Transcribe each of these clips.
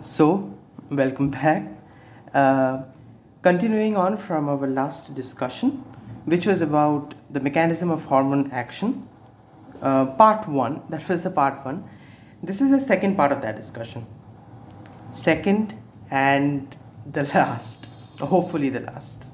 So, welcome back. Uh, Continuing on from our last discussion, which was about the mechanism of hormone action, part 1, that was the part 1. This is the second part of that discussion. Second and the last, hopefully the last.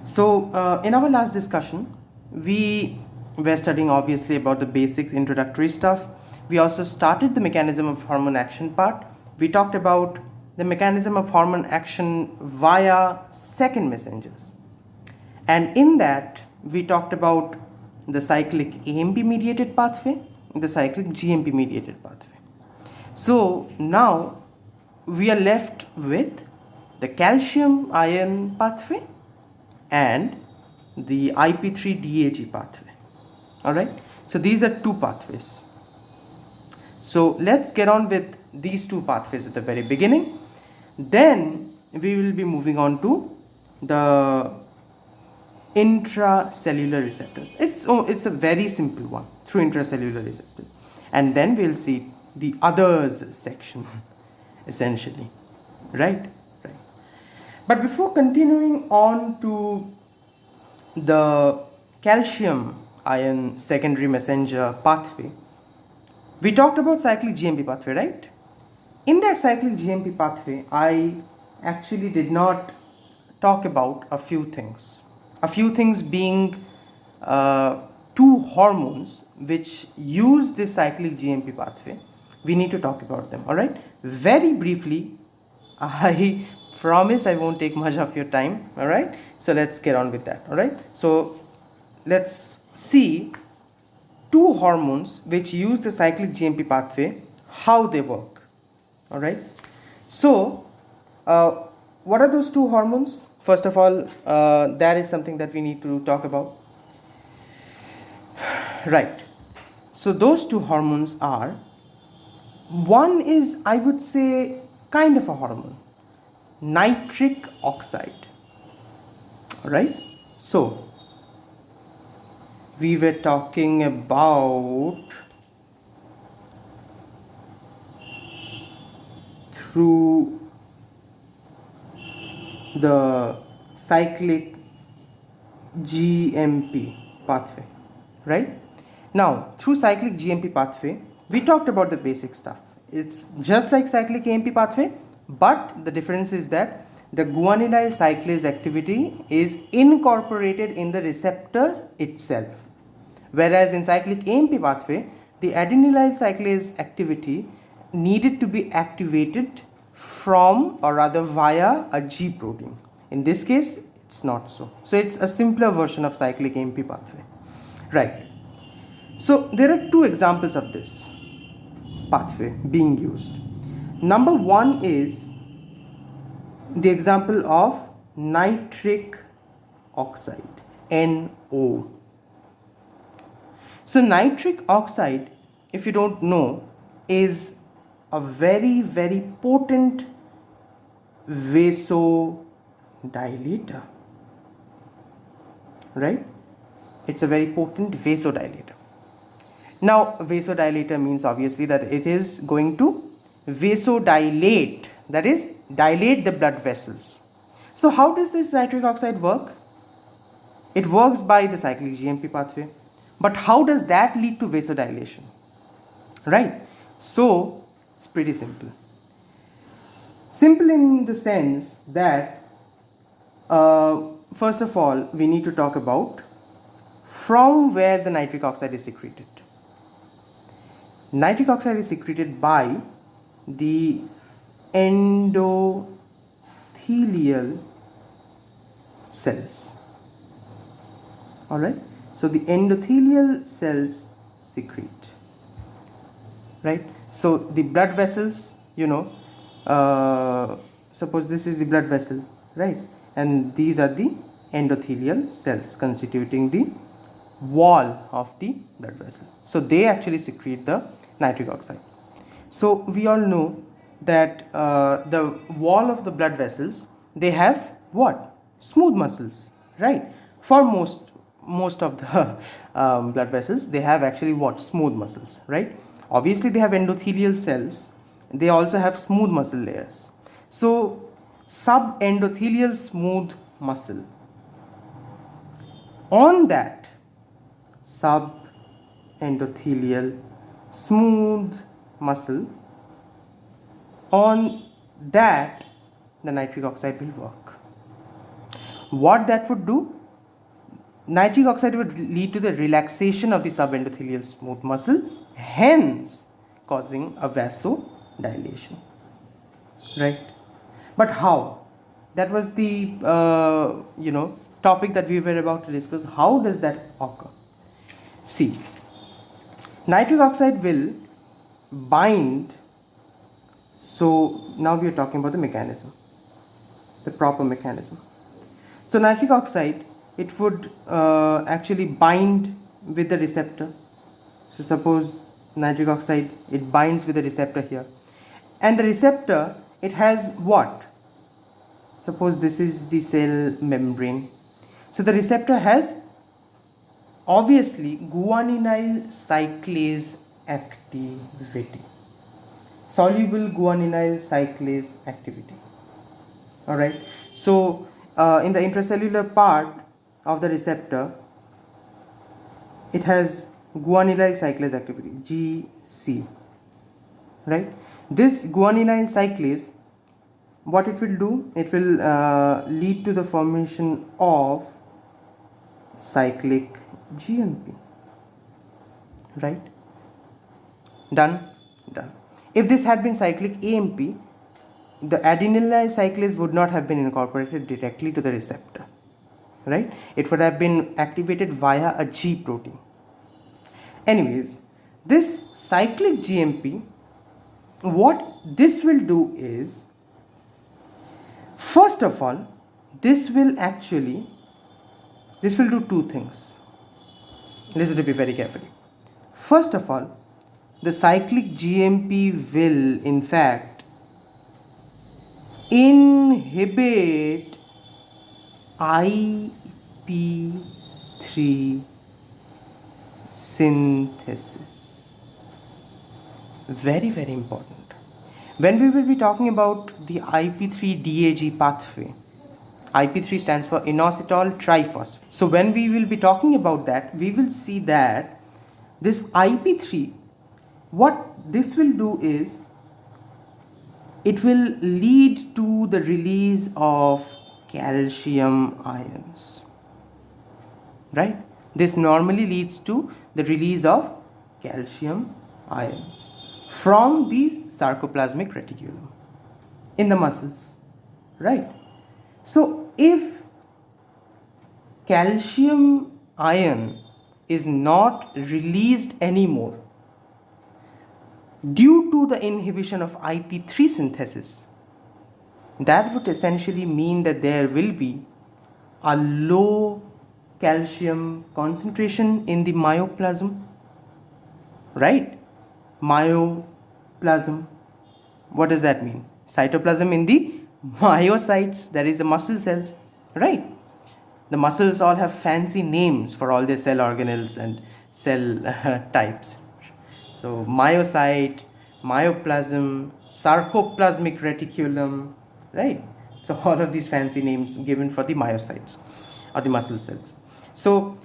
So, in our last discussion, we were studying obviously about the basics, introductory stuff. We also started the mechanism of hormone action part. We talked about the mechanism of hormone action via second messengers. And in that, we talked about the cyclic AMP mediated pathway, the cyclic GMP mediated pathway. So now we are left with the calcium ion pathway and the Ip3 Dhg pathway. Alright, so these are two pathways. So let's get on with these two pathways at the very beginning. Then we will be moving on to the intracellular receptors. It's a very simple one, through intracellular receptors. And then we'll see the others section, essentially. Right? But before continuing on to the calcium ion secondary messenger pathway, we talked about cyclic GMP pathway, right? In that cyclic GMP pathway, I actually did not talk about a few things. A few things being two hormones which use this cyclic GMP pathway. We need to talk about them, alright? Very briefly, I promise I won't take much of your time, alright? So let's get on with that, alright? So let's see two hormones which use the cyclic GMP pathway, how they work. Alright, so what are those two hormones? First of all, that is something that we need to talk about. Right, so those two hormones are, one is, I would say, kind of a hormone, nitric oxide. Alright, so we were talking about through the cyclic GMP pathway, right? Now, through cyclic GMP pathway, we talked about the basic stuff. It's just like cyclic AMP pathway, but the difference is that the guanylyl cyclase activity is incorporated in the receptor itself. Whereas in cyclic AMP pathway, the adenylyl cyclase activity needed to be activated from, or rather via, a G protein. In this case, it's not so. So it's a simpler version of cyclic AMP pathway. Right. So there are two examples of this pathway being used. Number one is the example of nitric oxide, NO. So nitric oxide, if you don't know, is a very, very potent vasodilator, right? It's a very potent vasodilator. Now, vasodilator means obviously that it is going to vasodilate, that is, dilate the blood vessels. So how does this nitric oxide work? It works by the cyclic GMP pathway. But how does that lead to vasodilation? Right? So it's pretty simple. Simple in the sense that first of all, we need to talk about from where the nitric oxide is secreted. Nitric oxide is secreted by the endothelial cells. Alright, so the endothelial cells secrete. Right, so the blood vessels, suppose this is the blood vessel, right, and these are the endothelial cells constituting the wall of the blood vessel. So they actually secrete the nitric oxide. So we all know that the wall of the blood vessels, they have what? Smooth muscles, right? For most of the blood vessels, they have actually what? Smooth muscles, right? Obviously they have endothelial cells they also have smooth muscle layers. So subendothelial smooth muscle, on that subendothelial smooth muscle, on that the nitric oxide will work. What that would do? Nitric oxide would lead to the relaxation of the subendothelial smooth muscle, hence causing a vasodilation, right? But how? That was the topic that we were about to discuss. How does that occur? See, nitric oxide will bind. So now we are talking about the mechanism, the proper mechanism. So nitric oxide, it would actually bind with the receptor. So suppose nitric oxide, it binds with the receptor here, and the receptor, it has what? Suppose this is the cell membrane. So the receptor has obviously guanylyl cyclase activity, soluble guanylyl cyclase activity. All right. So in the intracellular part of the receptor, it has guanylyl cyclase activity, GC, right? This guanylyl cyclase, what it will do? It will lead to the formation of cyclic GMP, right? Done. If this had been cyclic AMP, the adenylyl cyclase would not have been incorporated directly to the receptor, right? It would have been activated via a G protein. Anyways, this cyclic GMP, what this will do is, first of all, this will do two things. Listen to me very carefully. First of all, the cyclic GMP will in fact inhibit Ip3 synthesis. Very, very important. When we will be talking about the Ip3 Dhg pathway, Ip3 stands for inositol triphosphate. So when we will be talking about that, we will see that this Ip3, what this will do is, it will lead to the release of calcium ions, right? This normally leads to the release of calcium ions from the sarcoplasmic reticulum in the muscles, right? So if calcium ion is not released anymore due to the inhibition of Ip3 synthesis, that would essentially mean that there will be a low calcium concentration in the myoplasm, right? Myoplasm, what does that mean? Cytoplasm in the myocytes, that is the muscle cells, right? The muscles all have fancy names for all their cell organelles and cell types. So myocyte, myoplasm, sarcoplasmic reticulum, right? So all of these fancy names given for the myocytes or the muscle cells. So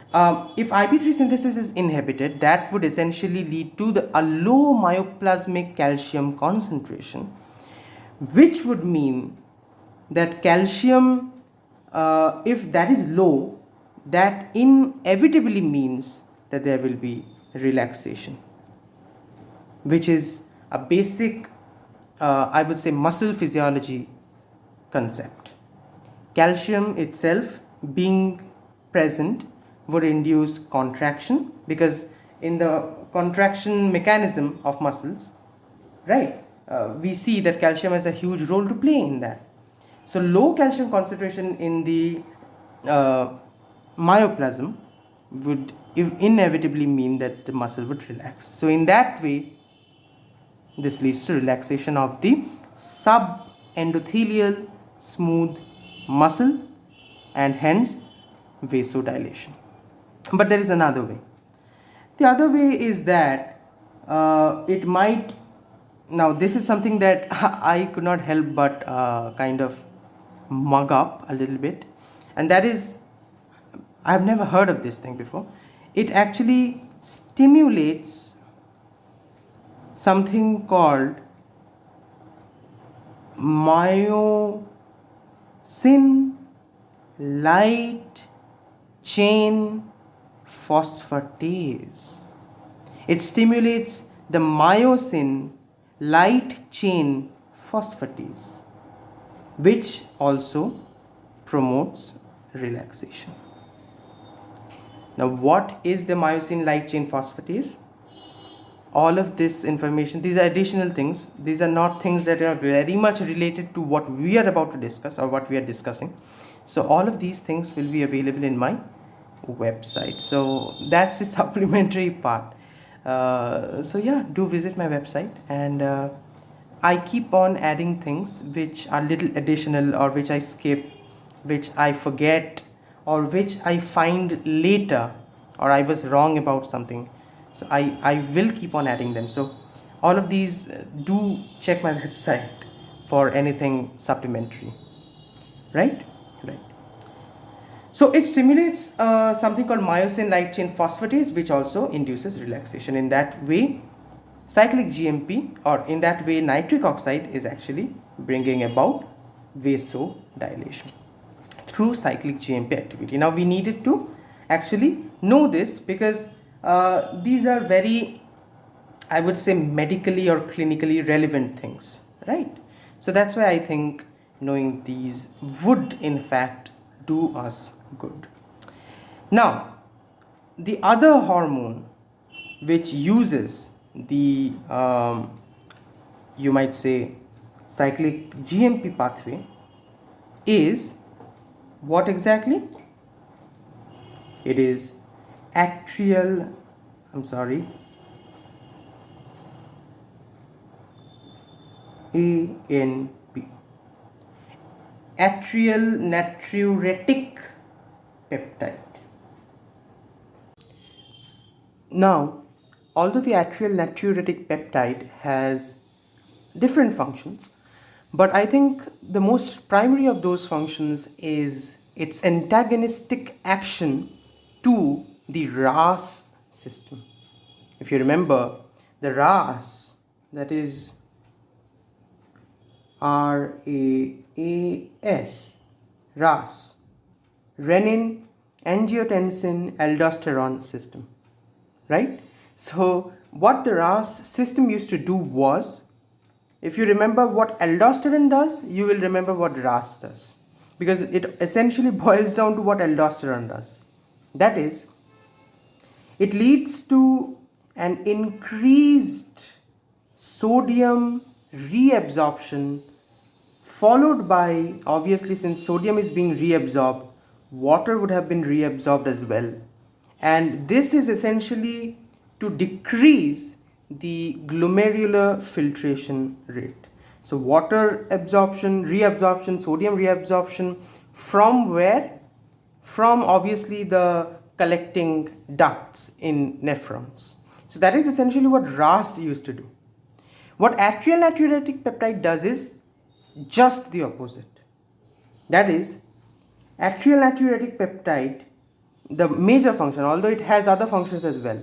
if Ip3 synthesis is inhibited, that would essentially lead to a low myoplasmic calcium concentration, which would mean that calcium, if that is low, that inevitably means that there will be relaxation, which is a basic, I would say, muscle physiology concept. Calcium itself being present would induce contraction, because in the contraction mechanism of muscles, right, we see that calcium has a huge role to play in that. So low calcium concentration in the myoplasm would inevitably mean that the muscle would relax. So in that way, this leads to relaxation of the subendothelial smooth muscle and hence vasodilation. But there is another way. The other way is that it might Now this is something that I could not help but kind of mug up a little bit, and that is, I've never heard of this thing before. It actually stimulates something called myosin light chain phosphatase. It stimulates the myosin light chain phosphatase, which also promotes relaxation. Now, what is the myosin light chain phosphatase? All of this information, these are additional things. These are not things that are very much related to what we are about to discuss or what we are discussing. So all of these things will be available in my website. So that's the supplementary part. So yeah, do visit my website, and I keep on adding things which are little additional, or which I skip, which I forget, or which I find later, or I was wrong about something. So I will keep on adding them. So all of these, do check my website for anything supplementary. Right? Right. So it stimulates something called myosin light chain phosphatase, which also induces relaxation. In that way, cyclic GMP, or in that way, nitric oxide is actually bringing about vasodilation through cyclic GMP activity. Now we needed to actually know this because these are very, I would say, medically or clinically relevant things, right? So that's why I think knowing these would in fact do us good. Now, the other hormone which uses the you might say cyclic GMP pathway is what exactly? It is atrial, ANP, atrial natriuretic peptide. Now, although the atrial natriuretic peptide has different functions, but I think the most primary of those functions is its antagonistic action to the RAS system. If you remember, the RAS, that is RAAS, RAS, renin angiotensin aldosterone system, right? So what the RAS system used to do was, if you remember what aldosterone does, you will remember what RAS does, because it essentially boils down to what aldosterone does. That is, it leads to an increased sodium reabsorption, followed by, obviously since sodium is being reabsorbed, water would have been reabsorbed as well. And this is essentially to decrease the glomerular filtration rate. So water absorption, reabsorption, sodium reabsorption from where? From obviously the collecting ducts in nephrons. So that is essentially what RAS used to do. What atrial natriuretic peptide does is just the opposite. That is, atrial natriuretic peptide, the major function, although it has other functions as well,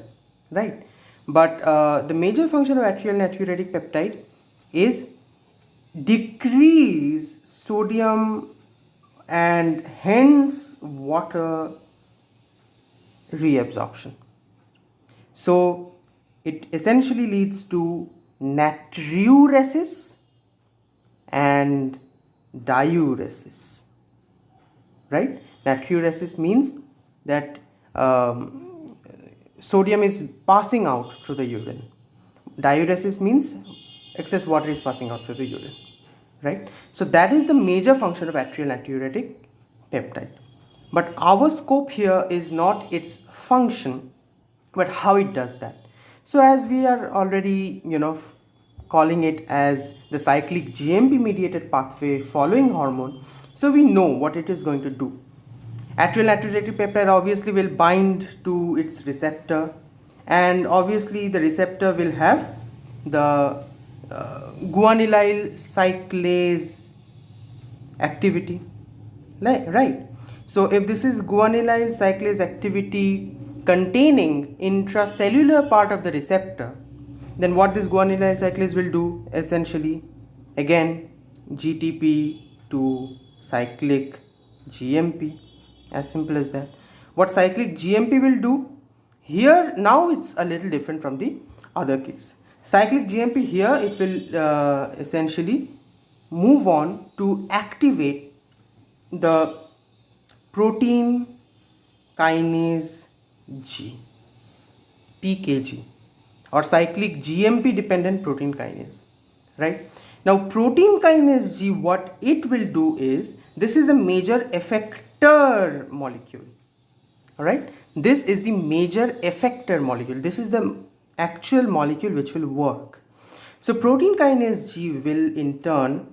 right? But the major function of atrial natriuretic peptide is decrease sodium and hence water reabsorption. So it essentially leads to natriuresis and diuresis, right? Natriuresis means that sodium is passing out through the urine. Diuresis means excess water is passing out through the urine, right? So that is the major function of atrial natriuretic peptide. But our scope here is not its function, but how it does that. So as we are already, calling it as the cyclic GMP mediated pathway following hormone, so we know what it is going to do. Atrial natriuretic peptide obviously will bind to its receptor, and obviously the receptor will have the guanylyl cyclase activity, right? So if this is guanylyl cyclase activity containing intracellular part of the receptor, then what this guanylyl cyclase will do essentially, again GTP to cyclic GMP, as simple as that. What cyclic GMP will do here, now it's a little different from the other case. Cyclic GMP here, it will essentially move on to activate the protein kinase G, PKG, or cyclic GMP dependent protein kinase, right? Now protein kinase G, what it will do is, this is the major effector molecule, all right? This is the major effector molecule. This is the actual molecule which will work. So protein kinase G will in turn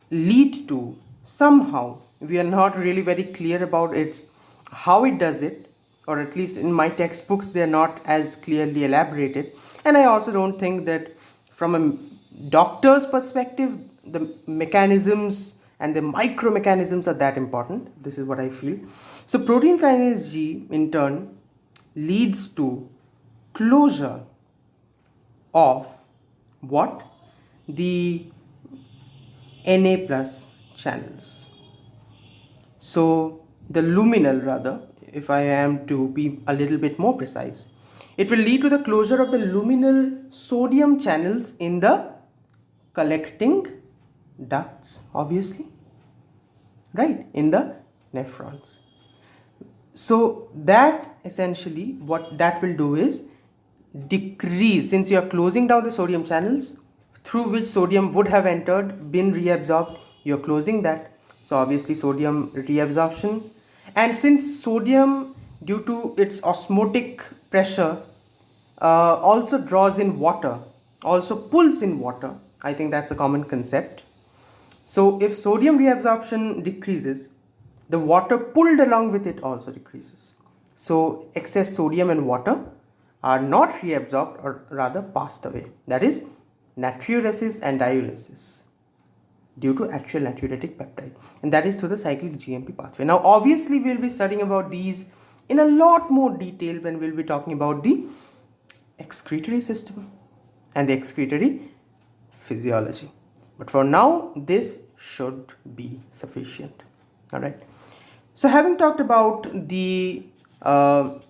lead to, somehow, we are not really very clear about how it does it, or at least in my textbooks they are not as clearly elaborated, and I also don't think that from a doctor's perspective the mechanisms and the micro mechanisms are that important. This is what I feel. So protein kinase G in turn leads to closure of what? The Na plus channels. So the luminal, rather, if I am to be a little bit more precise, it will lead to the closure of the luminal sodium channels in the collecting ducts, obviously, right, in the nephrons. So that essentially what that will do is decrease, since you are closing down the sodium channels through which sodium would have entered, been reabsorbed, you are closing that. So obviously sodium reabsorption, and since sodium, due to its osmotic pressure, also draws in water, also pulls in water. I think that's a common concept. So if sodium reabsorption decreases, the water pulled along with it also decreases. So excess sodium and water are not reabsorbed, or rather passed away. That is natriuresis and diuresis due to atrial natriuretic peptide, and that is through the cyclic GMP pathway. Now obviously we will be studying about these in a lot more detail when we will be talking about the excretory system and the excretory physiology, but for now this should be sufficient. All right, so having talked about the cyclic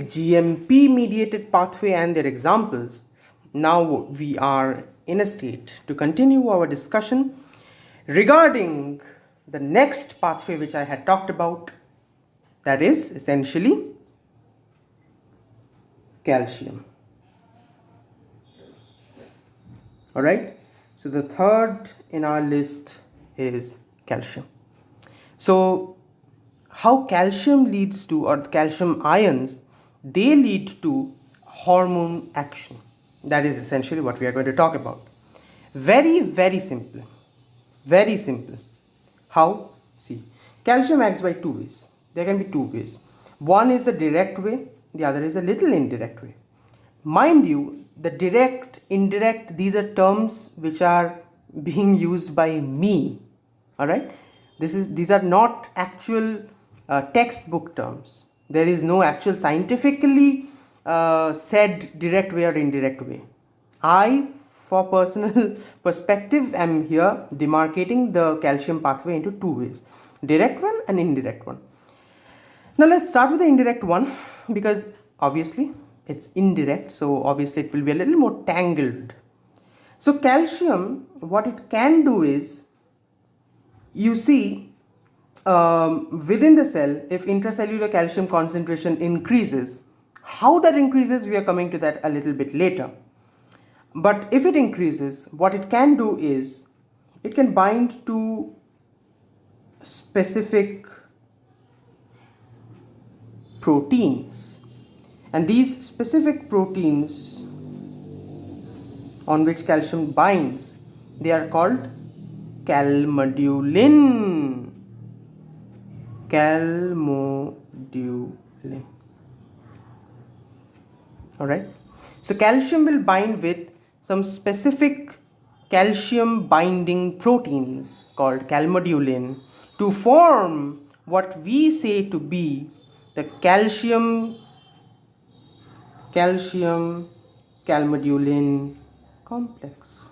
GMP mediated pathway and their examples, now we are in a state to continue our discussion regarding the next pathway which I had talked about, that is essentially calcium. All right, so the third in our list is calcium. So how calcium leads to, or calcium ions, they lead to hormone action. That is essentially what we are going to talk about. Very, very simple. Very simple. How? See, calcium acts by two ways. There can be two ways. One is the direct way, the other is a little indirect way. Mind you, the direct, indirect, these are terms which are being used by me. All right, these are not actual textbook terms. There is no actual scientifically said direct way or indirect way. I, for personal perspective, am here demarcating the calcium pathway into two ways, direct one and indirect one. Now let's start with the indirect one, because obviously it's indirect, so obviously it will be a little more tangled. So calcium, what it can do is, you see, within the cell, if intracellular calcium concentration increases, how that increases, we are coming to that a little bit later. But if it increases, what it can do is, it can bind to specific proteins, and these specific proteins on which calcium binds, they are called calmodulin. Calmodulin. All right, So calcium will bind with some specific calcium binding proteins called calmodulin to form what we say to be the calcium calmodulin complex.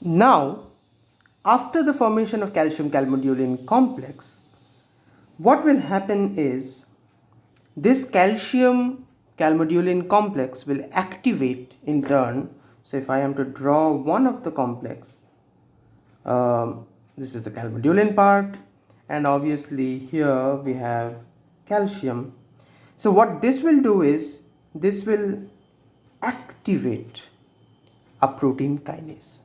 Now, after the formation of calcium calmodulin complex, what will happen is this calcium calmodulin complex will activate in turn. So if I am to draw one of the complex, this is the calmodulin part, and obviously here we have calcium. So what this will do is this will activate a protein kinase.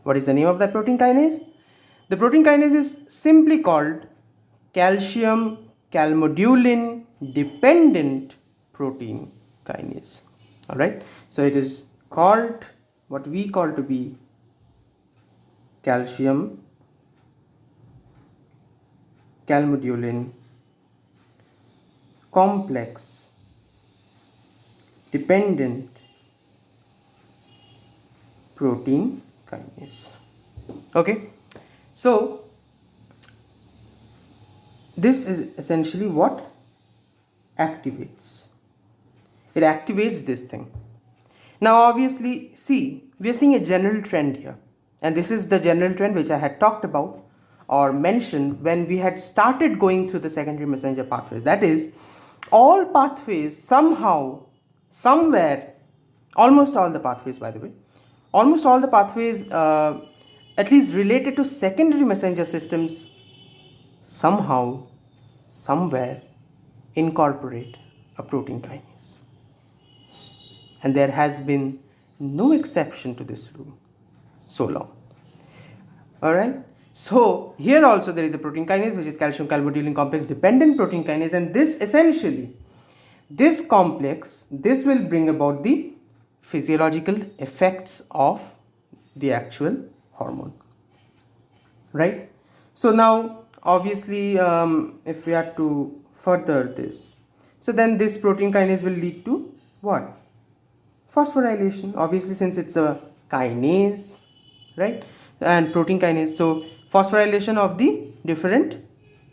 What is the name of that protein kinase? The protein kinase is simply called calcium calmodulin dependent protein kinase. Alright, so it is called what we call to be calcium calmodulin complex dependent protein kinase. Okay, so this is essentially what activates. It activates this thing. Now obviously, see, we are seeing a general trend here, and this is the general trend which I had talked about or mentioned when we had started going through the secondary messenger pathways. That is, all pathways somehow, somewhere, almost all the pathways, by the way, almost all the pathways at least related to secondary messenger systems somehow, somewhere incorporate a protein kinase. And there has been no exception to this rule so long. Alright, so here also there is a protein kinase which is calcium calmodulin complex dependent protein kinase, and this essentially, this complex, this will bring about the physiological effects of the actual hormone, right? So now obviously if we are to further this, so then this protein kinase will lead to what? Phosphorylation, obviously, since it's a kinase, right? And protein kinase, so phosphorylation of the different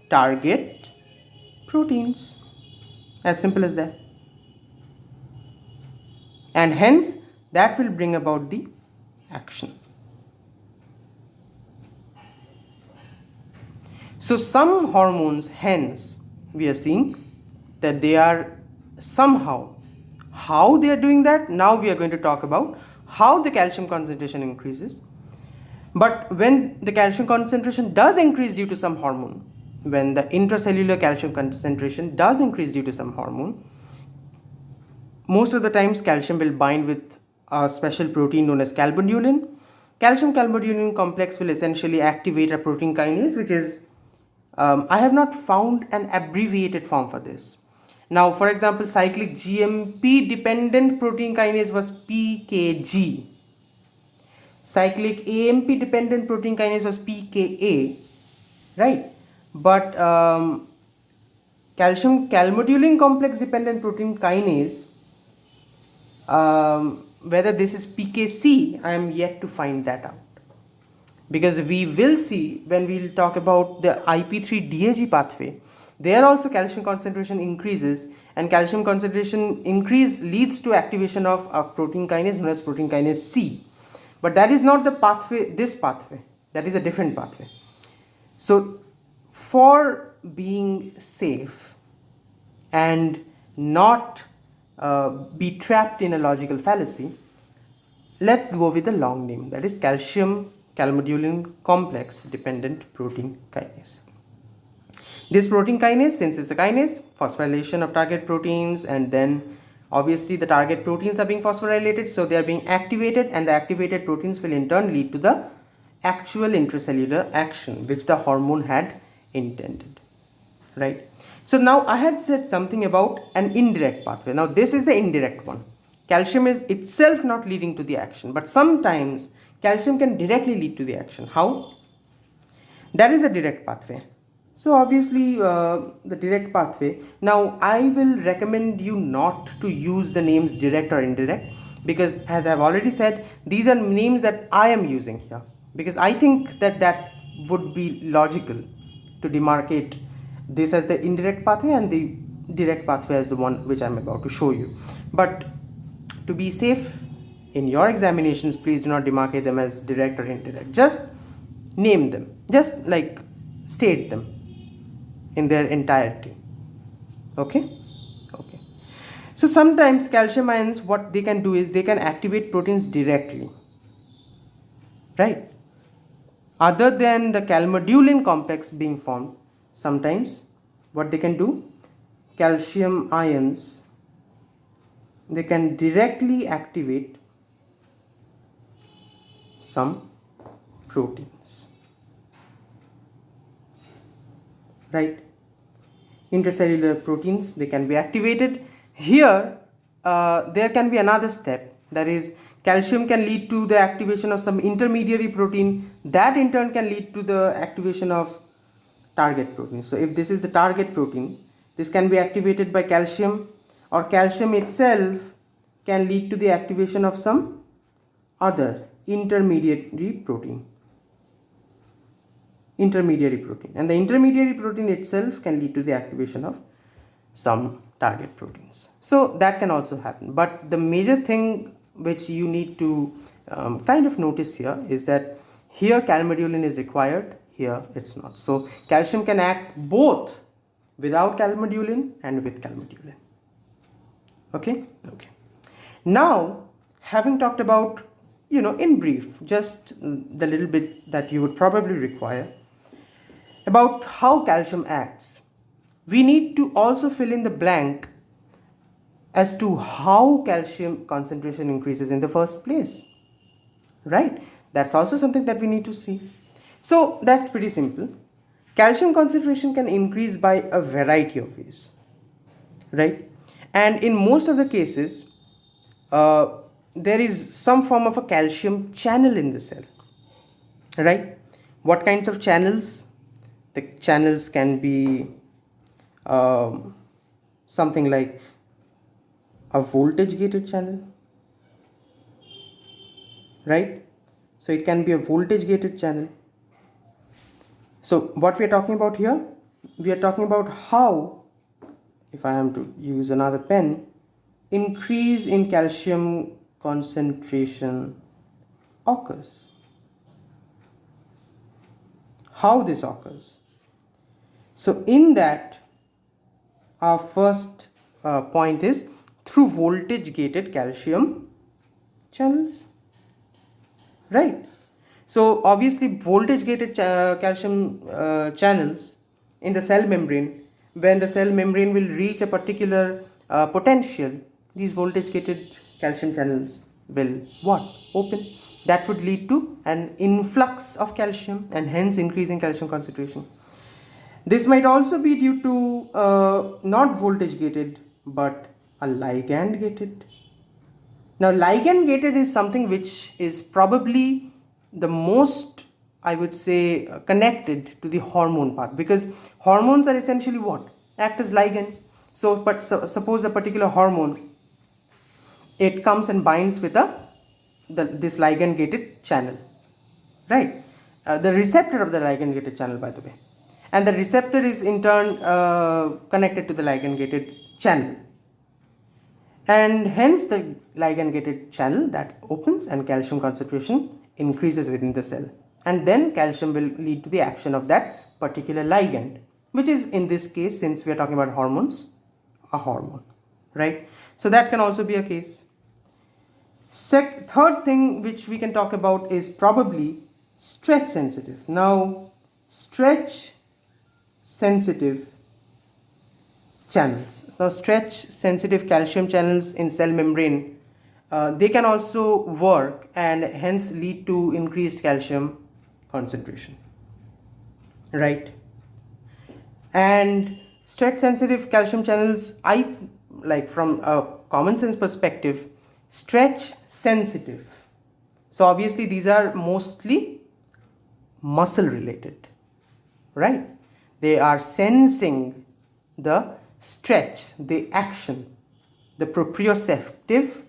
target proteins, as simple as that. And hence that will bring about the action. So some hormones, hence we are seeing that they are somehow, how they are doing that, now we are going to talk about how the calcium concentration increases. But when the calcium concentration does increase due to some hormone, when the intracellular calcium concentration does increase due to some hormone, most of the times calcium will bind with a special protein known as calmodulin. Calcium calmodulin complex will essentially activate a protein kinase, which is, I have not found an abbreviated form for this. Now, for example, cyclic GMP dependent protein kinase was PKG. Cyclic AMP dependent protein kinase was PKA, right? But calcium calmodulin complex dependent protein kinase, whether this is PKC, I am yet to find that out. Because we will see when we will talk about the Ip3 Dhg pathway, there also calcium concentration increases, and calcium concentration increase leads to activation of a protein kinase known as protein kinase C. But that is not the pathway, this pathway, that is a different pathway. So for being safe and not be trapped in a logical fallacy, let's go with the long name, that is calcium calmodulin complex dependent protein kinase. This protein kinase, since it's a kinase, phosphorylation of target proteins, and then obviously the target proteins are being phosphorylated, so they are being activated, and the activated proteins will in turn lead to the actual intracellular action which the hormone had intended, right? So now I had said something about an indirect pathway. Now this is the indirect one. Calcium is itself not leading to the action, but sometimes calcium can directly lead to the action. How? That is a direct pathway. So obviously the direct pathway. Now I will recommend you not to use the names direct or indirect, because as I've already said, these are names that I am using here, because I think that that would be logical to demarcate this as the indirect pathway and the direct pathway as the one which I'm about to show you. But to be safe in your examinations, please do not demarcate them as direct or indirect. Just name them, just like state them in their entirety. Okay. So sometimes calcium ions, what they can do is they can activate proteins directly, right? Other than the calmodulin complex being formed, sometimes what they can do, calcium ions, they can directly activate some proteins, right? Intracellular proteins, they can be activated. Here there can be another step, that is calcium can lead to the activation of some intermediary protein, that in turn can lead to the activation of target protein. So if this is the target protein, this can be activated by calcium, or calcium itself can lead to the activation of some other intermediary protein, and the intermediary protein itself can lead to the activation of some target proteins. So that can also happen, but the major thing which you need to kind of notice here is that here calmodulin is required, here it's not. So calcium can act both without calmodulin and with calmodulin. Okay. Now, having talked about, in brief, just the little bit that you would probably require about how calcium acts, we need to also fill in the blank as to how calcium concentration increases in the first place, right? That's also something that we need to see. So that's pretty simple. Calcium concentration can increase by a variety of ways, right? And in most of the cases, there is some form of a calcium channel in the cell, right? What kinds of channels? The channels can be something like a voltage gated channel, right? So it can be a voltage gated channel. So what we are talking about here, we are talking about how, if I am to use another pen, increase in calcium concentration occurs. How this occurs? So in that, our first point is through voltage gated calcium channels, right? So obviously voltage gated calcium channels in the cell membrane, when the cell membrane will reach a particular potential, these voltage gated calcium channels will open. That would lead to an influx of calcium and hence increasing calcium concentration. This might also be due to not voltage gated but a ligand gated. Now ligand gated is something which is probably the most, I would say, connected to the hormone part, because hormones are essentially what? Act as ligands. So suppose a particular hormone, it comes and binds with this ligand gated channel, right? The receptor of the ligand gated channel, by the way, and the receptor is in turn connected to the ligand gated channel, and hence the ligand gated channel that opens and calcium concentration increases within the cell, and then calcium will lead to the action of that particular ligand, which is in this case, since we are talking about hormones, a hormone, right? So that can also be a case. Third thing which we can talk about is probably stretch sensitive. Now stretch sensitive channels. Now stretch sensitive calcium channels in cell membrane, they can also work and hence lead to increased calcium concentration, right? And stretch sensitive calcium channels, I like from a common sense perspective, stretch sensitive. So obviously these are mostly muscle related, right? They are sensing the stretch, the action, the proprioceptive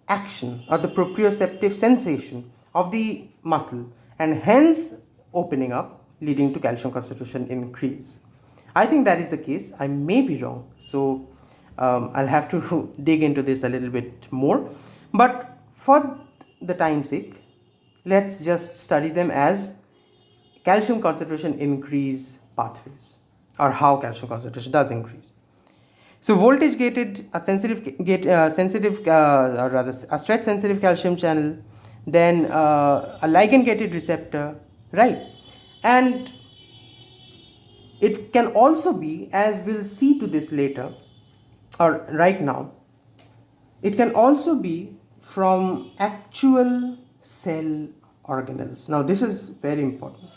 action or the proprioceptive sensation of the muscle, and hence opening up, leading to calcium concentration increase. I think that is the case. I may be wrong, so I'll have to dig into this a little bit more, but for the time's sake, let's just study them as calcium concentration increase pathways, or how calcium concentration does increase. So voltage gated, a stretch sensitive calcium channel, then a ligand gated receptor, right? And it can also be, as we'll see to this later or right now, it can also be from actual cell organelles. Now this is very important.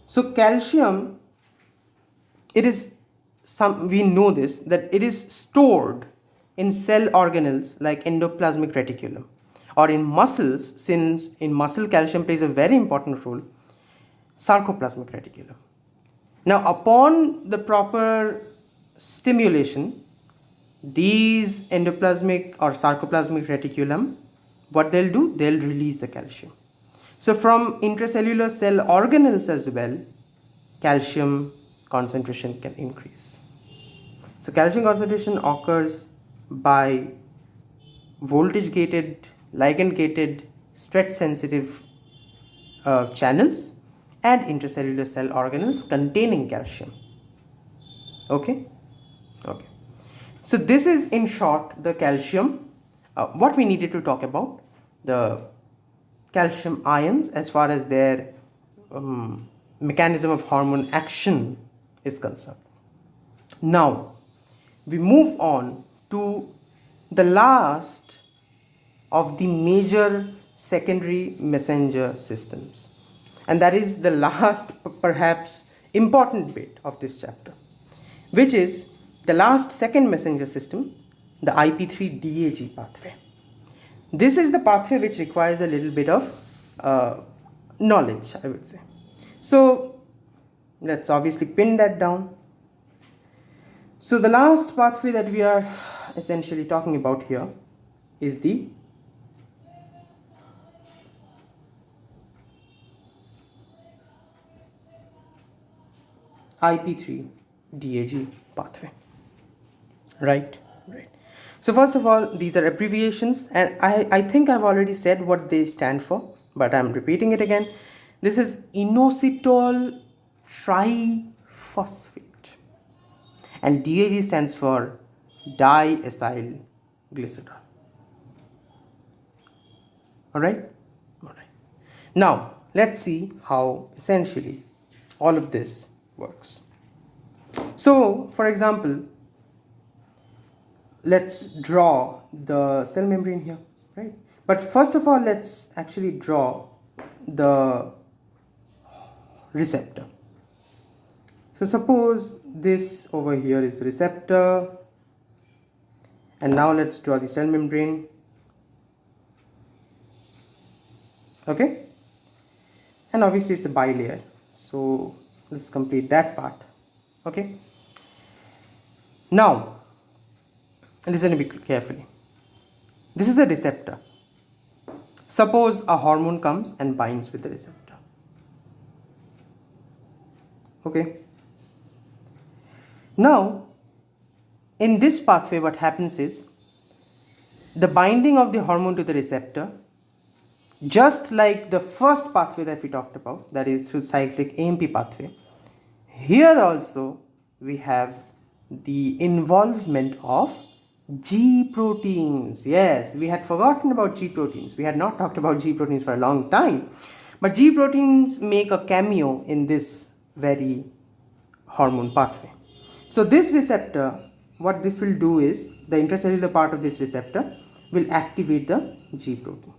So calcium, it is we know this, that it is stored in cell organelles like endoplasmic reticulum, or in muscles, since in muscle calcium plays a very important role, sarcoplasmic reticulum. Now upon the proper stimulation, these endoplasmic or sarcoplasmic reticulum, what they'll do, they'll release the calcium. So from intracellular cell organelles as well, calcium concentration can increase. So calcium concentration occurs by voltage gated, ligand gated, stretch sensitive channels and intracellular cell organelles containing calcium. Okay. So this is in short the calcium, what we needed to talk about, the calcium ions as far as their mechanism of hormone action is concerned. Now we move on to the last of the major secondary messenger systems, and that is the last perhaps important bit of this chapter, which is the last second messenger system, the Ip3 Dhg pathway. This is the pathway which requires a little bit of knowledge, I would say. So let's obviously pin that down. So the last pathway that we are essentially talking about here is the Ip3 Dhg pathway. Right. So first of all, these are abbreviations, and I think I've already said what they stand for, but I'm repeating it again. This is inositol triphosphate, and DAG stands for diacyl glycerol. Alright? Now let's see how essentially all of this works. So for example, let's draw the cell membrane here, right? But first of all, let's actually draw the receptor. So suppose this over here is the receptor, and now let's draw the cell membrane. Okay, and obviously it's a bilayer, so let's complete that part. Okay, now listen to me carefully. This is a receptor. Suppose a hormone comes and binds with the receptor. Okay, now in this pathway what happens is the binding of the hormone to the receptor, just like the first pathway that we talked about, that is through cyclic Gmp pathway, here also we have the involvement of G proteins. Yes, we had forgotten about G proteins. We had not talked about G proteins for a long time, but G proteins make a cameo in this very hormone pathway. So this receptor, what this will do is the intracellular part of this receptor will activate the G protein.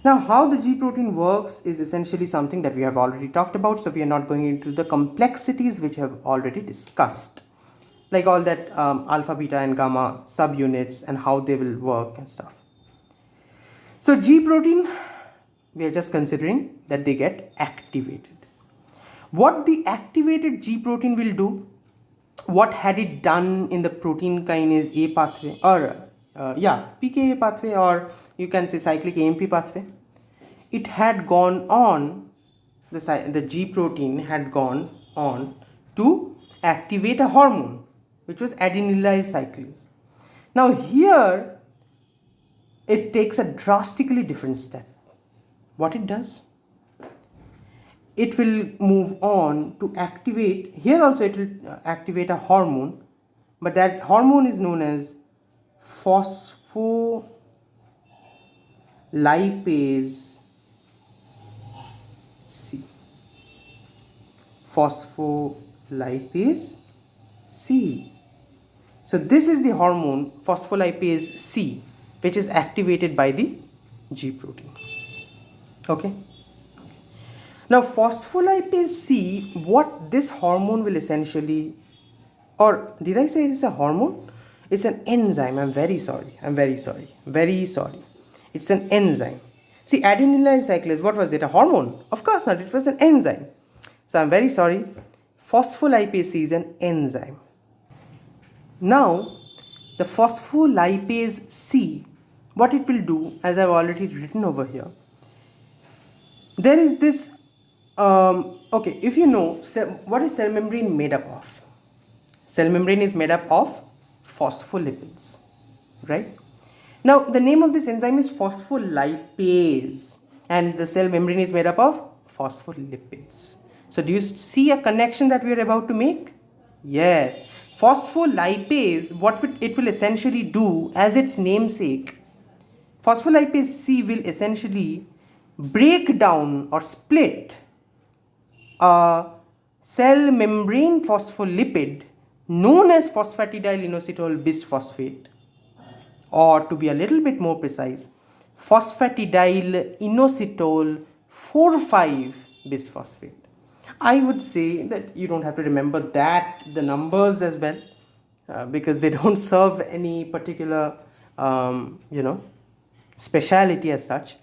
Now how the G protein works is essentially something that we have already talked about, so we are not going into the complexities which we have already discussed, like all that alpha, beta and gamma subunits and how they will work and stuff. So G protein, we are just considering that they get activated. What the activated G protein will do, what had it done in the protein kinase A pathway, or PKA pathway, or you can say cyclic AMP pathway? It had gone on, the G protein had gone on to activate a hormone, which was adenylyl cyclase. Now here it takes a drastically different step. What it does? It will move on to activate, here also it will activate a hormone, but that hormone is known as phospholipase C. Phospholipase C. So this is the hormone phospholipase C, which is activated by the G protein. Okay. Now phospholipase C, what this hormone will essentially, or did I say it's a hormone? It's an enzyme. I'm very sorry. It's an enzyme. See, adenylyl cyclase, what was it? A hormone? Of course not. It was an enzyme. So I'm very sorry. Phospholipase C is an enzyme. Now, the phospholipase C, what it will do, as I've already written over here, there is this, okay, if you know, what is cell membrane made up of? Cell membrane is made up of phospholipids, right? Now, the name of this enzyme is phospholipase, and the cell membrane is made up of phospholipids. So, do you see a connection that we are about to make? Yes. Phospholipase, what it will essentially do, as its namesake, phospholipase C will essentially break down or split a cell membrane phospholipid known as phosphatidylinositol bisphosphate, or to be a little bit more precise, phosphatidylinositol 4,5 bisphosphate. I would say that you don't have to remember the numbers as well, because they don't serve any particular speciality as such.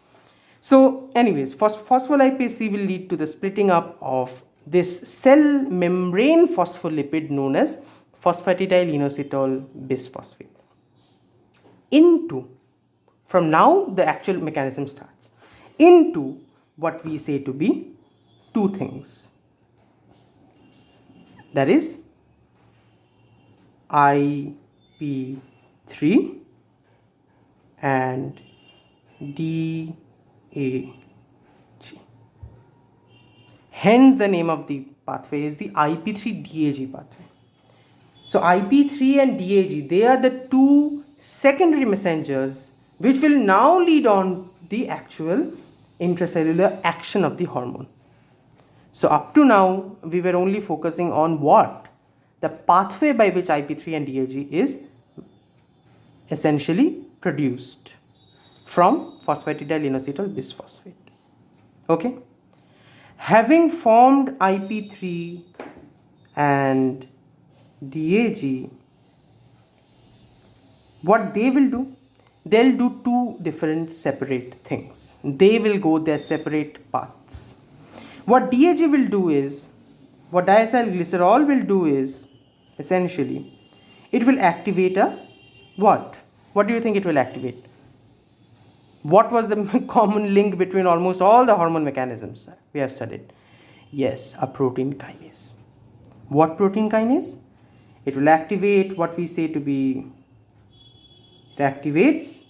So anyways, phospholipase C will lead to the splitting up of this cell membrane phospholipid known as phosphatidylinositol bisphosphate into, from now the actual mechanism starts, into what we say to be two things. That is Ip3 and DAG. Hence the name of the pathway is the Ip3 Dhg pathway. So Ip3 and DAG, they are the two secondary messengers which will now lead on the actual intracellular action of the hormone. So up to now we were only focusing on what? The pathway by which Ip3 and DAG is essentially produced from phosphatidylinositol bisphosphate. Okay. Having formed Ip3 and DAG, what they will do? They'll do two different separate things. They will go their separate paths. What DAG will do is, what diacylglycerol will do is, essentially, it will activate a what? What do you think it will activate? What was the common link between almost all the hormone mechanisms we have studied? Yes, a protein kinase. What protein kinase? It will activate what we say to be, it activates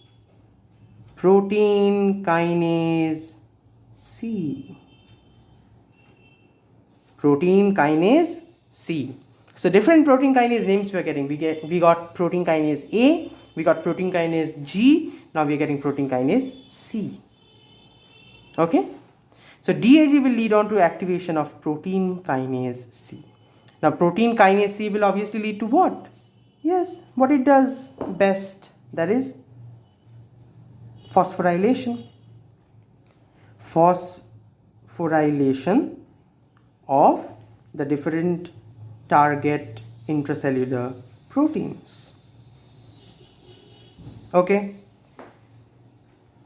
protein kinase C. Protein kinase C. So different protein kinase names we are getting. We got protein kinase A, we got protein kinase G, now we are getting protein kinase C. Okay? So DAG will lead on to activation of protein kinase C. Now protein kinase C will obviously lead to what? Yes, what it does best, that is phosphorylation. Phosphorylation of the different target intracellular proteins. Okay.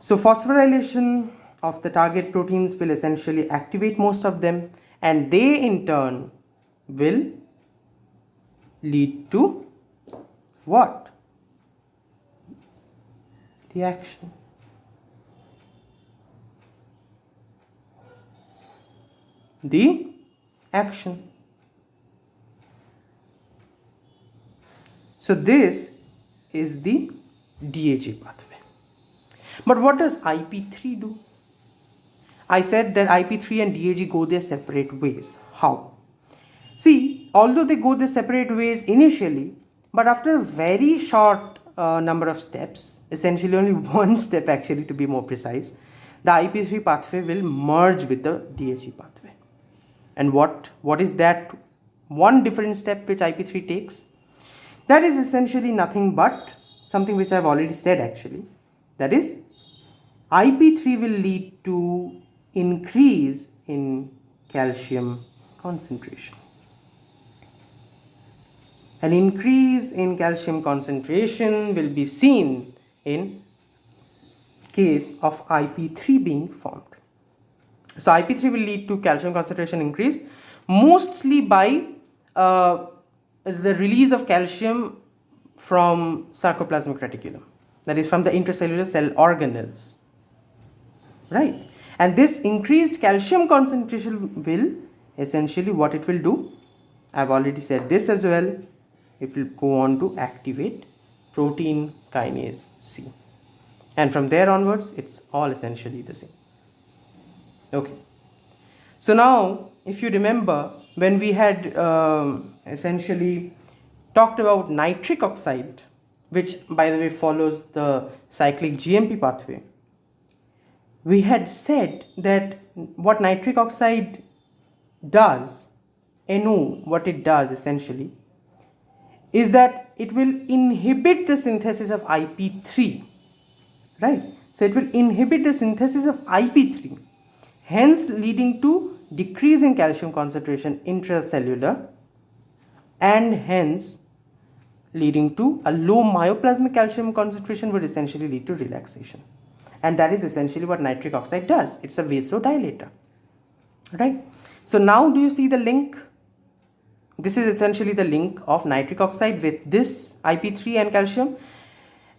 So phosphorylation of the target proteins will essentially activate most of them, and they in turn will lead to what? The action. The action. So this is the DHG pathway. But what does Ip3 do? I said that Ip3 and DHG go their separate ways. How? See, although they go their separate ways initially, but after a very short number of steps, essentially only one step actually to be more precise, the Ip3 pathway will merge with the DHG pathway. And what is that one different step which Ip3 takes? That is essentially nothing but something which I have already said actually. That is, Ip3 will lead to increase in calcium concentration. An increase in calcium concentration will be seen in case of Ip3 being formed. So Ip3 will lead to calcium concentration increase mostly by the release of calcium from sarcoplasmic reticulum, that is from the intracellular cell organelles, right? And this increased calcium concentration will essentially what it will do, I've already said this as well, it will go on to activate protein kinase C, and from there onwards it's all essentially the same. Okay, so now if you remember when we had essentially talked about nitric oxide, which by the way follows the cyclic GMP pathway, we had said that what nitric oxide does, NO, what it does essentially is that it will inhibit the synthesis of Ip3, right? So it will inhibit the synthesis of Ip3, hence leading to decrease in calcium concentration intracellular, and hence leading to a low myoplasmic calcium concentration would essentially lead to relaxation. And that is essentially what nitric oxide does. It's a vasodilator, right? So now do you see the link? This is essentially the link of nitric oxide with this Ip3 and calcium.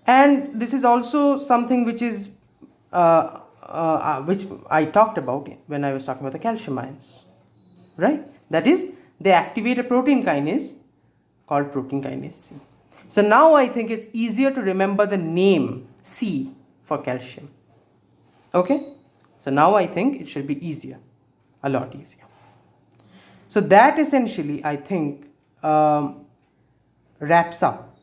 And this is also something which is which I talked about when I was talking about the calcium ions, right? That is, they activate a protein kinase called protein kinase C. So now I think it's easier to remember the name C for calcium. Okay, so now I think it should be easier, a lot easier. So that essentially I think wraps up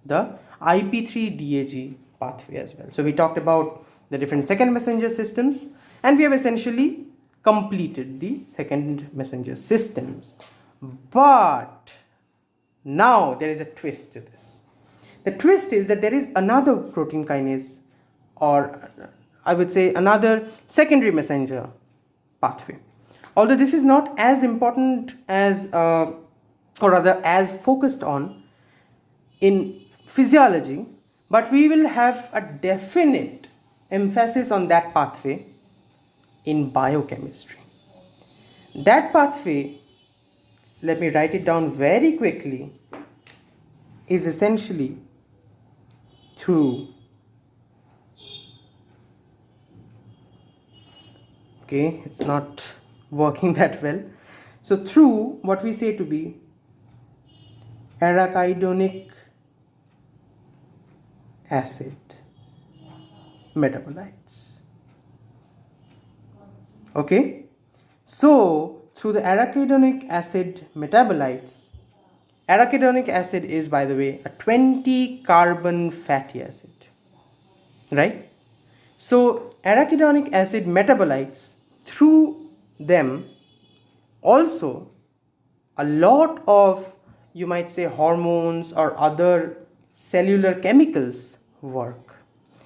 the Ip3 Dhg pathway as well. So we talked about the different second messenger systems, and we have essentially completed the second messenger systems. But now there is a twist to this. The twist is that there is another protein kinase, or I would say another secondary messenger pathway. Although this is not as important as, or rather as focused on in physiology, but we will have a definite emphasis on that pathway in biochemistry. That pathway, let me write it down very quickly, is essentially through, okay, it's not working that well. So through what we say to be arachidonic acid metabolites. Okay, so through the arachidonic acid metabolites, arachidonic acid is, by the way, a 20 carbon fatty acid, right? So arachidonic acid metabolites, through them also a lot of, you might say, hormones or other cellular chemicals work.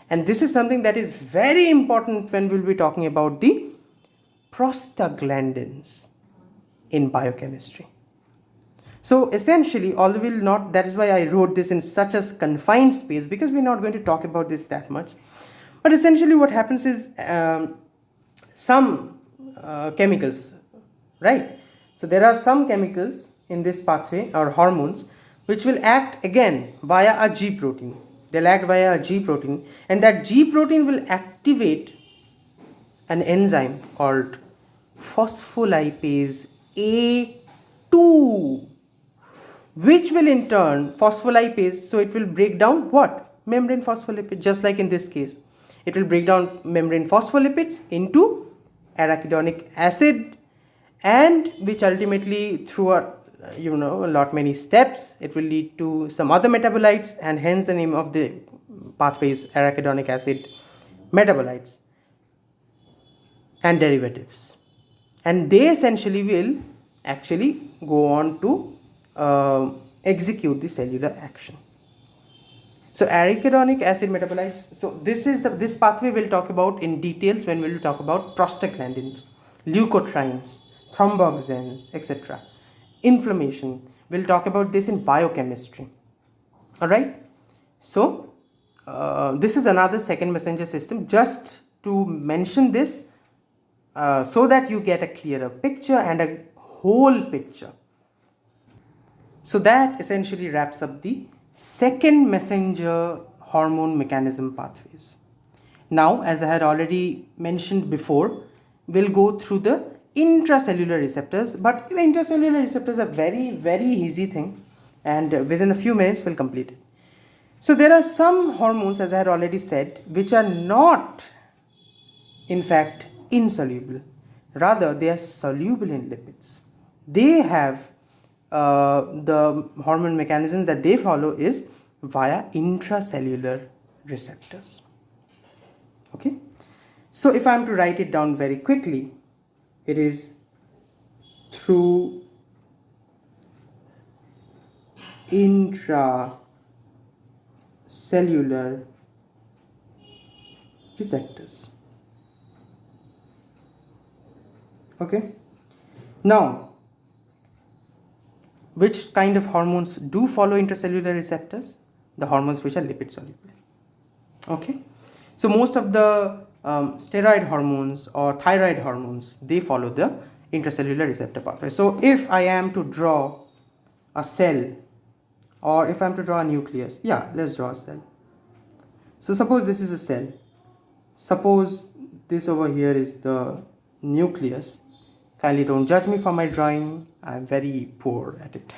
And this is something that is very important when we'll be talking about the prostaglandins in biochemistry. So essentially, although we'll not, that is why I wrote this in such a confined space, because we're not going to talk about this that much. But essentially what happens is some chemicals, right? So there are some chemicals in this pathway or hormones which will act again via a G protein. They'll act via a G protein, and that G protein will activate an enzyme called phospholipase A2, which will in turn phospholipase, so it will break down what? Membrane phospholipids, just like in this case. It will break down membrane phospholipids into arachidonic acid, and which ultimately through a lot many steps, it will lead to some other metabolites, and hence the name of the pathway is arachidonic acid metabolites and derivatives, and they essentially will actually go on to execute the cellular action. So arachidonic acid metabolites, so this pathway we'll talk about in details when we'll talk about prostaglandins, leukotrienes, thromboxanes, etc. Inflammation, we'll talk about this in biochemistry. Alright, so this is another second messenger system, just to mention this so that you get a clearer picture and a whole picture. So that essentially wraps up the second messenger hormone mechanism pathways. Now, as I had already mentioned before, we'll go through the intracellular receptors, but the intracellular receptors are very, very easy thing, and within a few minutes we'll complete it. So there are some hormones, as I had already said, which are not in fact insoluble, rather they are soluble in lipids. They have the hormone mechanism that they follow is via intracellular receptors. Okay, so if I am to write it down very quickly, it is through intracellular receptors. Okay, now which kind of hormones do follow intracellular receptors? The hormones which are lipid soluble. Okay, so most of the steroid hormones or thyroid hormones, they follow the intracellular receptor pathway. So if I am to draw a cell, or if I am to draw a nucleus, yeah, let's draw a cell. So suppose this is a cell, suppose this over here is the nucleus. Kindly don't judge me for my drawing, I'm very poor at it.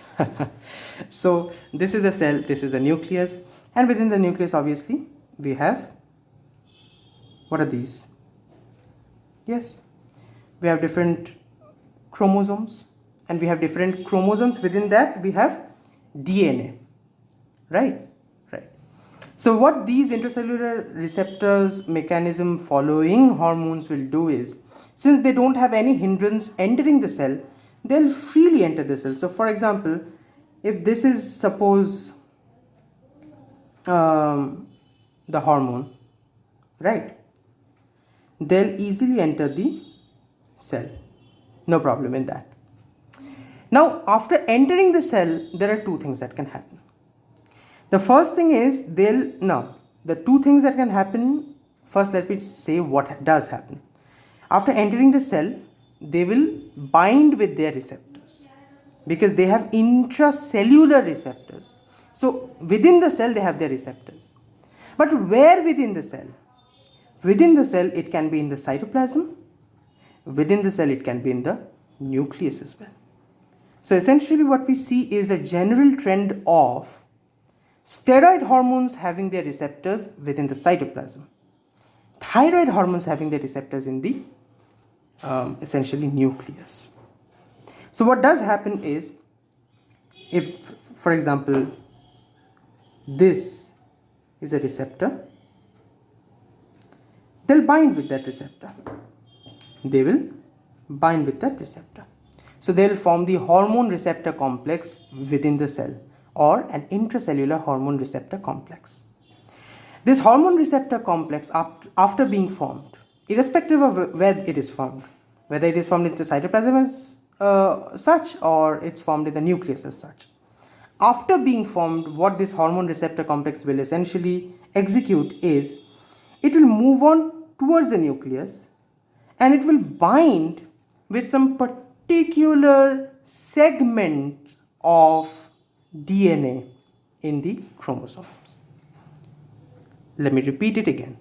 So this is the cell, this is the nucleus, and within the nucleus obviously we have, what are these? Yes, we have different chromosomes, and we have different chromosomes. Within that we have DNA, right? So what these intracellular receptors mechanism following hormones will do is, since they don't have any hindrance entering the cell, they'll freely enter the cell. So for example, if this is suppose the hormone, right, they'll easily enter the cell, no problem in that. Now after entering the cell, there are two things that can happen. The first thing is the two things that can happen, first let me say what does happen. After entering the cell, they will bind with their receptors because they have intracellular receptors. So within the cell they have their receptors. But where within the cell? Within the cell it can be in the cytoplasm, within the cell it can be in the nucleus as well. So essentially what we see is a general trend of steroid hormones having their receptors within the cytoplasm, thyroid hormones having their receptors in the essentially nucleus. So what does happen is, if for example this is a receptor, they'll bind with that receptor. They will bind with that receptor. So they'll form the hormone receptor complex within the cell, or an intracellular hormone receptor complex. This hormone receptor complex, after being formed, irrespective of where it is formed, whether it is formed in the cytoplasm as such or it's formed in the nucleus as such, after being formed, what this hormone receptor complex will essentially execute is, it will move on towards the nucleus and it will bind with some particular segment of DNA in the chromosomes. Let me repeat it again.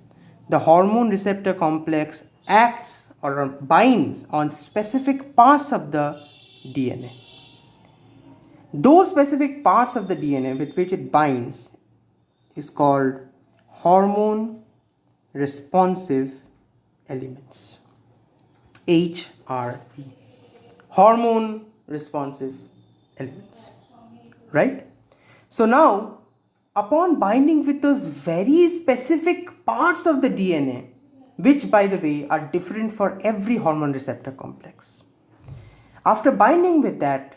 The hormone receptor complex acts or binds on specific parts of the DNA. Those specific parts of the DNA with which it binds is called hormone responsive elements, HRE, hormone responsive elements, right? So now, upon binding with those very specific parts of the DNA, which by the way are different for every hormone receptor complex, after binding with that,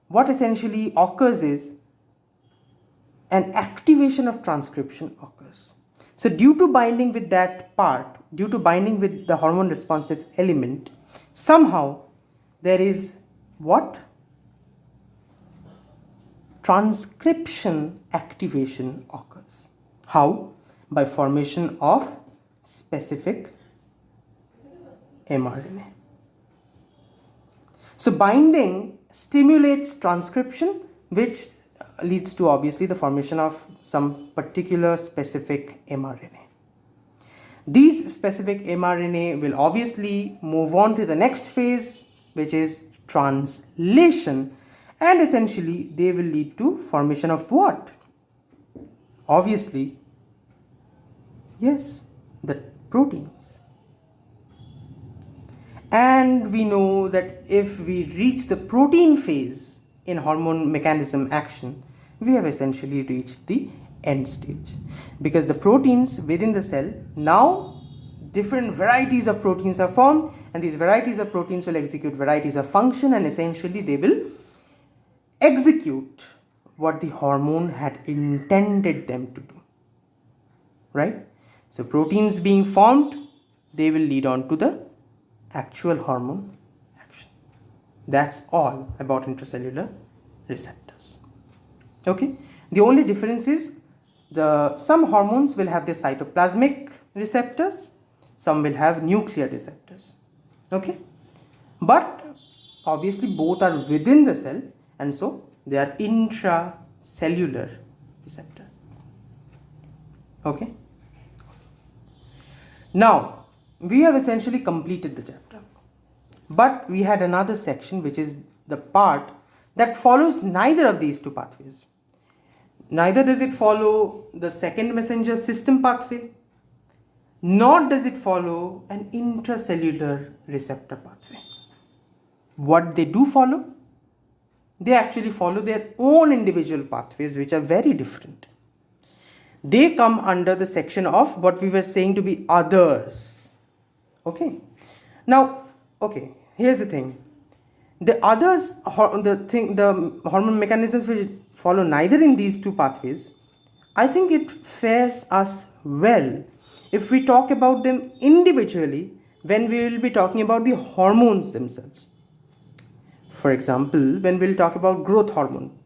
what essentially occurs is an activation of transcription occurs. So due to binding with that part, due to binding with the hormone responsive element, somehow there is what? Transcription activation occurs. How? By formation of specific mRNA. So binding stimulates transcription, which leads to obviously the formation of some particular specific mRNA. These specific mRNA will obviously move on to the next phase, which is translation, and essentially they will lead to formation of what? Obviously, yes, the proteins. And we know that if we reach the protein phase in hormone mechanism action, we have essentially reached the end stage, because the proteins within the cell, now different varieties of proteins are formed, and these varieties of proteins will execute varieties of function, and essentially they will execute what the hormone had intended them to do, right? So proteins being formed, they will lead on to the actual hormone action. That's all about intracellular receptors. Okay, the only difference is some hormones will have the cytoplasmic receptors, some will have nuclear receptors. Okay, but obviously both are within the cell, and so they are intracellular receptor. Okay, now we have essentially completed the chapter, but we had another section, which is the part that follows neither of these two pathways. Neither does it follow the second messenger system pathway, nor does it follow an intracellular receptor pathway. What they do follow? They actually follow their own individual pathways, which are very different. They come under the section of what we were saying to be others. Okay. Now, okay, here's the thing. The others, the hormone mechanisms which follow neither in these two pathways, I think it fares us well if we talk about them individually when we will be talking about the hormones themselves. For example, when we'll talk about growth hormone.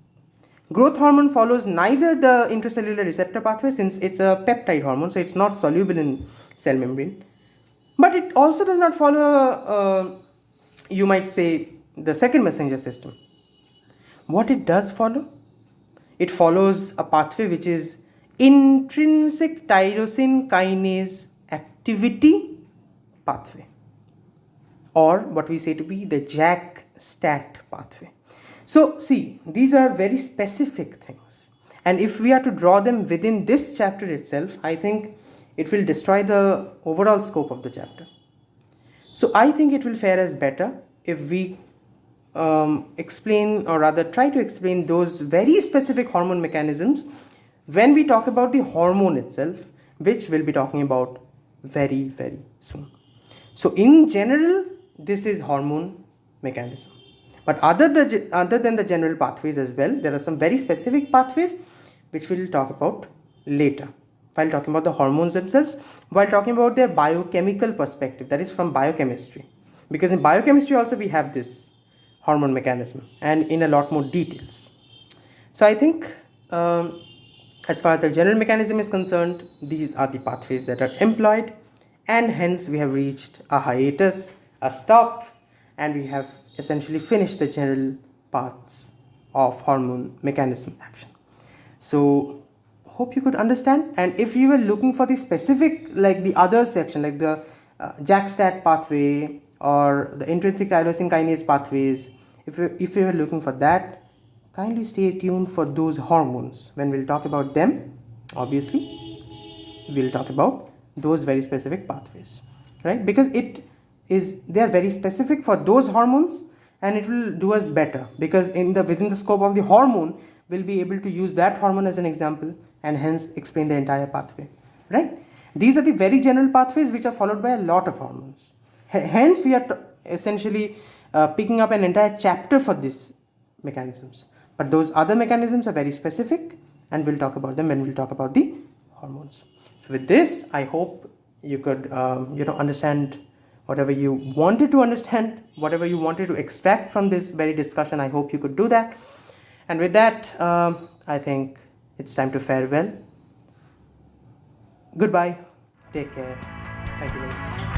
Growth hormone follows neither the intracellular receptor pathway, since it's a peptide hormone, so it's not soluble in cell membrane. But it also does not follow, you might say, the second messenger system. What it does follow? It follows a pathway which is intrinsic tyrosine kinase activity pathway, or what we say to be the JAK-STAT pathway. So see, these are very specific things, and if we are to draw them within this chapter itself, I think it will destroy the overall scope of the chapter. So I think it will fare us better if we explain, or rather try to explain, those very specific hormone mechanisms when we talk about the hormone itself, which we'll be talking about very, very soon. So in general, this is hormone mechanism. But other than the general pathways as well, there are some very specific pathways which we'll talk about later, while talking about the hormones themselves, while talking about their biochemical perspective, that is from biochemistry. Because in biochemistry also we have this hormone mechanism, and in a lot more details. So I think as far as the general mechanism is concerned, these are the pathways that are employed, and hence we have reached a hiatus, a stop, and we have essentially finish the general parts of hormone mechanism action. So hope you could understand. And if you were looking for the specific, like the other section, like the JAK-STAT pathway or the intrinsic tyrosine kinase pathways, if you were looking for that, kindly stay tuned for those hormones. When we'll talk about them, obviously we'll talk about those very specific pathways, right? Because they are very specific for those hormones, and it will do us better, because within the scope of the hormone we'll be able to use that hormone as an example and hence explain the entire pathway, right? These are the very general pathways which are followed by a lot of hormones. Hence we are essentially picking up an entire chapter for these mechanisms. But those other mechanisms are very specific, and we'll talk about them when we'll talk about the hormones. So with this, I hope you could understand whatever you wanted to understand, whatever you wanted to extract from this very discussion. I hope you could do that. And with that, I think it's time to farewell. Goodbye. Take care. Thank you very much.